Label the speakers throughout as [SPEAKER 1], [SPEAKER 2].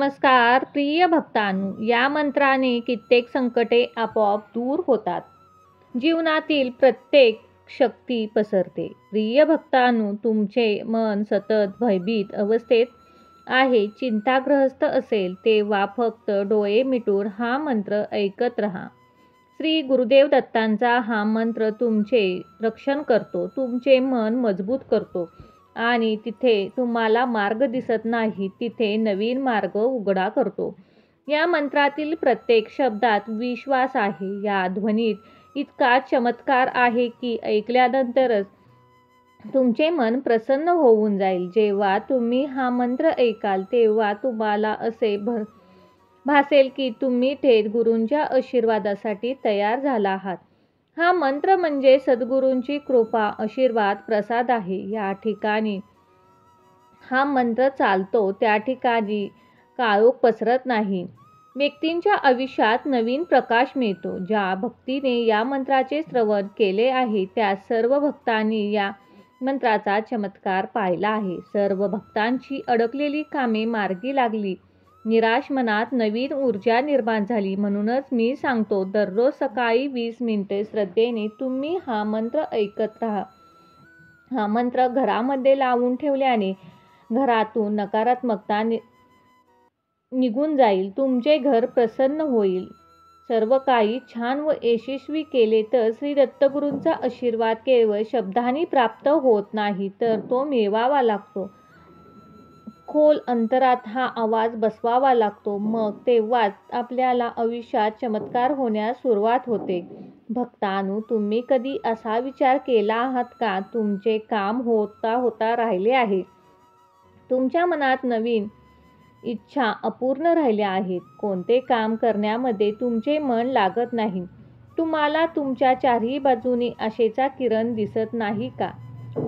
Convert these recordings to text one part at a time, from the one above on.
[SPEAKER 1] नमस्कार प्रिय भक्तांनो, या मंत्राने कित्येक संकटे आपोआप दूर होतात. जीवनातील प्रत्येक शक्ती पसरते. प्रिय भक्तांनो, तुमचे मन सतत भयभीत अवस्थेत आहे, चिंताग्रस्त असेल तेव्हा फक्त डोळे मिटून हा मंत्र ऐकत रहा. श्री गुरुदेव दत्तांचा हा मंत्र तुमचे रक्षण करतो, तुमचे मन मजबूत करतो आणि तिथे तुम्हाला मार्ग दिसत नाही तिथे नवीन मार्ग उघडा करतो. या मंत्रातील प्रत्येक शब्दात विश्वास आहे. या ध्वनीत इतका चमत्कार आहे की ऐकल्यानंतरच तुमचे मन प्रसन्न होऊन जाईल. जेव्हा तुम्ही हा मंत्र ऐकाल तेव्हा तुम्हाला असे भासेल की तुम्ही थेट गुरूंच्या आशीर्वादासाठी तयार झाला आहात. हा मंत्र म्हणजे सद्गुरूंची कृपा, आशीर्वाद, प्रसाद आहे. या ठिकाणी हा मंत्र चालतो त्या ठिकाणी काळोख पसरत नाही. व्यक्तींच्या आयुष्यात नवीन प्रकाश मिळतो. ज्या भक्तीने या मंत्राचे श्रवण केले आहे त्या सर्व भक्तांनी या मंत्राचा चमत्कार पाहिला आहे. सर्व भक्तांची अडकलेली कामे मार्गी लागली. निराश मनात नवीन ऊर्जा निर्माण झाली. म्हणूनच मी सांगतो, दररोज सकाळी 20 मिनिटे श्रद्धेने तुम्ही हा मंत्र ऐकत राहा. हा मंत्र घरामध्ये लावून ठेवल्याने घरातून नकारात्मकता निघून जाईल. तुमचे घर प्रसन्न होईल. सर्व काही छान व यशस्वी केले तर श्री दत्तगुरूंचा आशीर्वाद केवळ शब्दांनी प्राप्त होत नाही तर तो मिळवावा लागतो. खोल अंतरात हा आवाज बसवावा लागतो. मग तेव्हाच आपल्याला आयुष्यात चमत्कार होण्यास सुरुवात होते. भक्तांनो, तुम्ही कधी असा विचार केला आहात का, तुमचे काम होता राहिले आहे. तुमच्या मनात नवीन इच्छा अपूर्ण राहिल्या आहेत. कोणते काम करण्यामध्ये तुमचे मन लागत नाही. तुम्हाला तुमच्या चारही बाजूनी आशेचा किरण दिसत नाही का?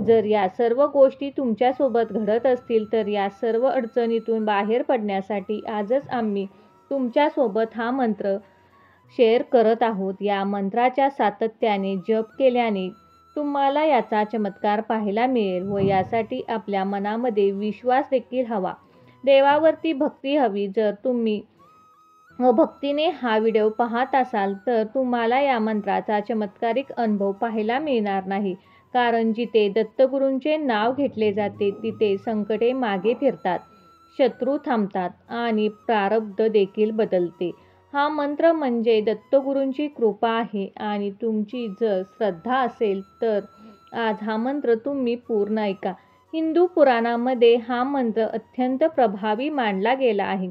[SPEAKER 1] जर या सर्व गोष्टी तुमच्यासोबत घडत असतील तर या सर्व अडचणीतून बाहेर पडण्यासाठी आजच आम्ही तुमच्यासोबत हा मंत्र शेअर करत आहोत. या मंत्राच्या सातत्याने जप केल्याने तुम्हाला याचा चमत्कार पाहायला मिळेल व यासाठी आपल्या मनामध्ये विश्वास देखील हवा. देवावरती भक्ती हवी. जर तुम्ही भक्तीने हा व्हिडिओ पाहत असाल तर तुम्हाला या मंत्राचा चमत्कारिक अनुभव पाहायला मिळणार नाही. कारण जिथे दत्तगुरूंचे नाव घेतले जाते तिथे संकटे मागे फिरतात, शत्रू थांबतात आणि प्रारब्ध देखील बदलते. हा मंत्र म्हणजे दत्तगुरूंची कृपा आहे आणि तुमची जर श्रद्धा असेल तर आज हा मंत्र तुम्ही पूर्ण ऐका. हिंदू पुराणामध्ये हा मंत्र अत्यंत प्रभावी मानला गेला आहे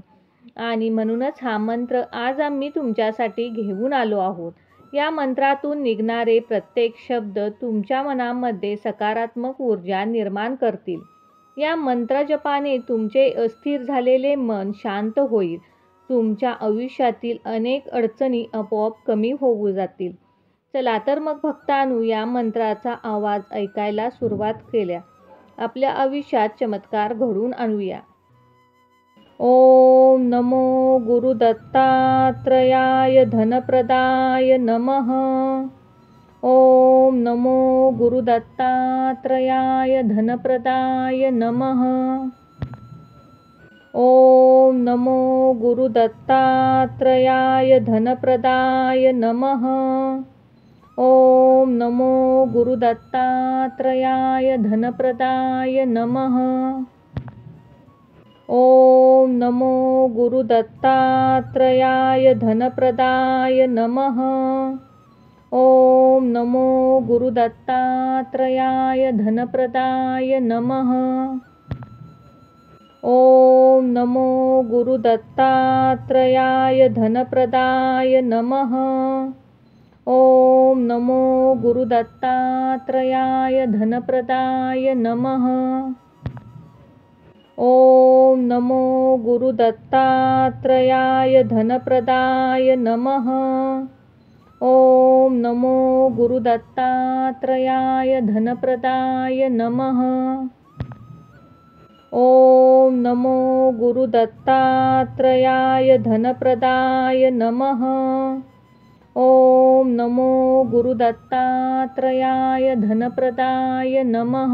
[SPEAKER 1] आणि म्हणूनच हा मंत्र आज आम्ही तुमच्यासाठी घेऊन आलो आहोत. या मंत्रातून निघणारे प्रत्येक शब्द तुमच्या मनामध्ये सकारात्मक ऊर्जा निर्माण करतील. या मंत्रजपाने तुमचे अस्थिर झालेले मन शांत होईल. तुमच्या आयुष्यातील अनेक अडचणी आपोआप कमी होऊ जातील. चला तर मग भक्तांनो, या मंत्राचा आवाज ऐकायला सुरुवात केल्या आपल्या आयुष्यात चमत्कार घडवून आणूया. ओम नमो गुरुदत्तात्रयाय धनप्रदाय नमः. ओम नमो गुरुदत्तात्रयाय धनप्रदाय नमः. ओम नमो गुरुदत्तात्रयाय धनप्रदाय नमः. ओम नमो गुरुदत्तात्रयाय धनप्रदाय नमः. ओम नमो गुरुदत्तात्रयाय धनप्रदाय नमः. ओम नमो गुरुदत्तात्रयाय धनप्रदाय नमः. ओम नमो गुरुदत्तात्रयाय धनप्रदाय नमः. ओम नमो गुरुदत्तात्रयाय धनप्रदाय नमः. ओम नमो गुरुदत्तात्रयाय धनप्रदाय नमः. ओम नमो गुरुदत्तात्रयाय धनप्रदाय नमः. ओम नमो गुरुदत्तात्रयाय धनप्रदाय नमः. ओम नमो गुरुदत्तात्रयाय धनप्रदाय नमः.